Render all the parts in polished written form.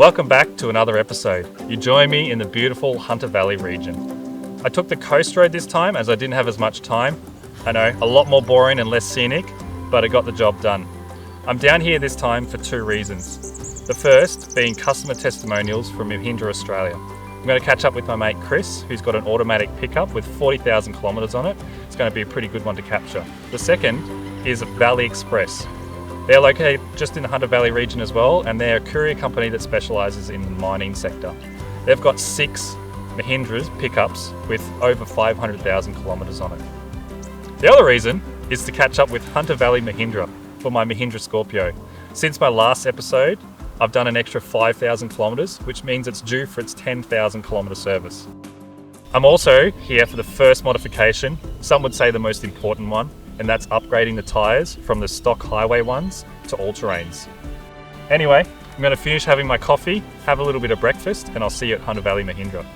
Welcome back to another episode. You join me in the beautiful Hunter Valley region. I took the coast road this time as I didn't have as much time. I know, a lot more boring and less scenic, but it got the job done. I'm down here this time for two reasons. The first being customer testimonials from Mahindra Australia. I'm going to catch up with my mate Chris, who's got an automatic pickup with 40,000 kilometres on it. It's going to be a pretty good one to capture. The second is Valley Express. They're located just in the Hunter Valley region as well, and they're a courier company that specialises in the mining sector. They've got 6 Mahindras pickups with over 500,000 kilometres on it. The other reason is to catch up with Hunter Valley Mahindra for my Mahindra Scorpio. Since my last episode, I've done an extra 5,000 kilometres, which means it's due for its 10,000 kilometre service. I'm also here for the first modification, some would say the most important one, and that's upgrading the tyres from the stock highway ones to all-terrains. Anyway, I'm going to finish having my coffee, have a little bit of breakfast, and I'll see you at Hunter Valley Mahindra.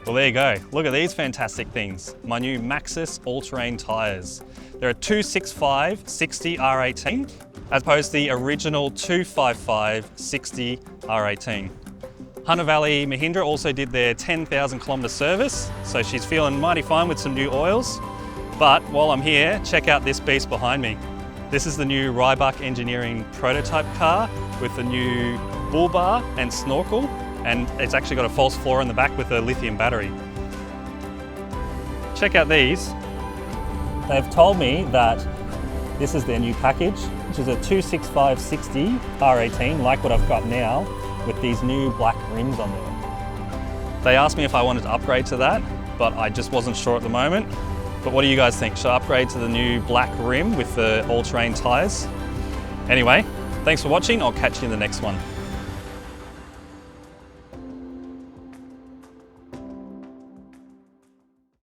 Well, there you go. Look at these fantastic things. My new Maxxis all-terrain tyres. They're a 265/60 R18 as opposed to the original 255/60 R18. Hunter Valley Mahindra also did their 10,000 kilometre service, so she's feeling mighty fine with some new oils. But while I'm here, check out this beast behind me. This is the new Ryebuck Engineering prototype car with the new bull bar and snorkel, and it's actually got a false floor in the back with a lithium battery. Check out these. They've told me that this is their new package, which is a 265/60 R18, like what I've got now, with these new black rims on there. They asked me if I wanted to upgrade to that, but I just wasn't sure at the moment. But what do you guys think? Should I upgrade to the new black rim with the all-terrain tyres? Anyway, thanks for watching. I'll catch you in the next one.